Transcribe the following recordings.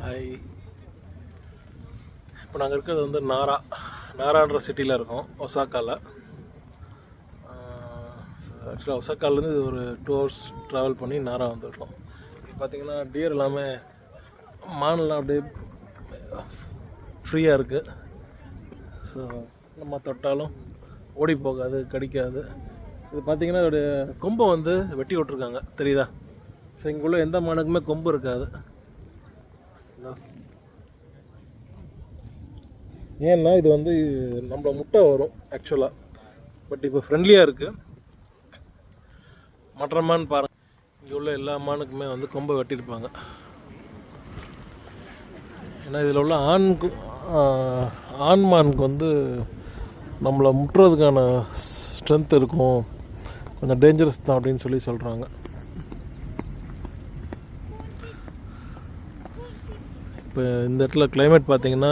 Hi. இப்போ நாங்கள் இருக்கிறது வந்து நாரான்ற சிட்டியில் இருக்கோம், ஒசாக்காவில். ஆக்சுவலாக ஒசாக்காலேருந்து ஒரு 2 hours ட்ராவல் பண்ணி நாரா வந்துருக்கோம். இப்போ பார்த்திங்கன்னா டியர் எல்லாமே மானெல்லாம் அப்படியே ஃப்ரீயாக இருக்குது. ஸோ நம்ம தொட்டாலும் ஓடி போகாது, கடிக்காது. இது பார்த்திங்கன்னா அதோடைய கொம்பை வந்து வெட்டி விட்ருக்காங்க, தெரியுதா? ஸோ இங்குள்ள எந்த மானுக்குமே கொம்பு இருக்காது. ஏன்னா இது வந்து நம்மள முட்டை வரும் ஆக்சுவலாக, பட் இப்போ ஃப்ரெண்ட்லியாக இருக்குது. மற்ற மான் பாருங்கள், இங்கே உள்ள எல்லா மானுக்குமே வந்து கொம்பை வெட்டியிருப்பாங்க. ஏன்னா இதில் உள்ள ஆண் மானுக்கு வந்து நம்மளை முட்டுறதுக்கான ஸ்ட்ரென்த் இருக்கும், கொஞ்சம் டேஞ்சரஸ் தான் அப்படின்னு சொல்கிறாங்க. இப்போ இந்த இடத்துல கிளைமேட் பார்த்திங்கன்னா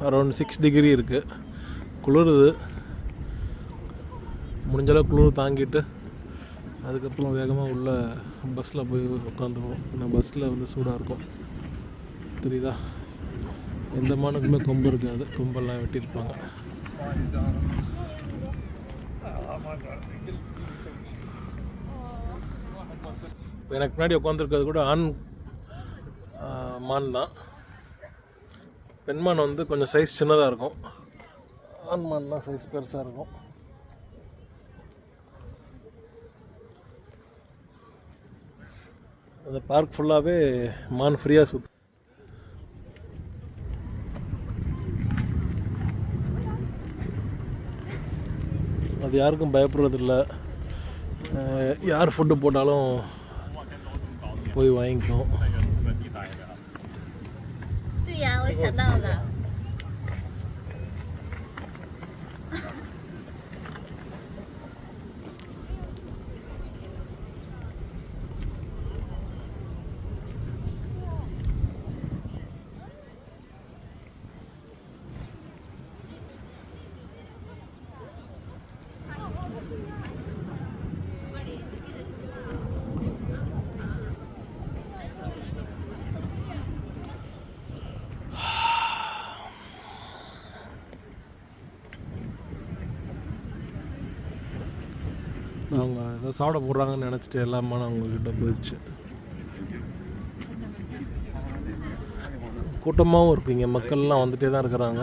அரௌண்ட் 6 degree இருக்குது. குளிருது, முடிஞ்சளவு குளிர் தாங்கிட்டு அதுக்கப்புறம் வேகமாக உள்ள பஸ்ஸில் போய் உட்காந்துருவோம். ஏன்னா பஸ்ஸில் வந்து சூடாக இருக்கும், தெரியுதா? எந்த மானுக்குமே கொம்பு இருக்காது, கொம்பெல்லாம் வெட்டியிருப்பாங்க. இப்போ எனக்கு முன்னாடி உட்காந்துருக்கிறது கூட ஆண் மான் தான். பெண்மான் வந்து கொஞ்சம் சைஸ் சின்னதாக இருக்கும், ஆண் மான் தான் சைஸ் பெருசாக இருக்கும். அந்த பார்க் ஃபுல்லாகவே மான் ஃப்ரீயாக சுற்று. அது யாருக்கும் பயப்படுறதில்ல. யார் ஃபுட்டு போட்டாலும் போய் வாங்கிக்கும். அவங்க ஏதோ சாப்பிட போடுறாங்கன்னு நினச்சிட்டு எல்லாமே அவங்கக்கிட்ட போயிடுச்சு. கூட்டமாகவும் இருப்பீங்க, மக்கள்லாம் வந்துகிட்டே தான் இருக்கிறாங்க.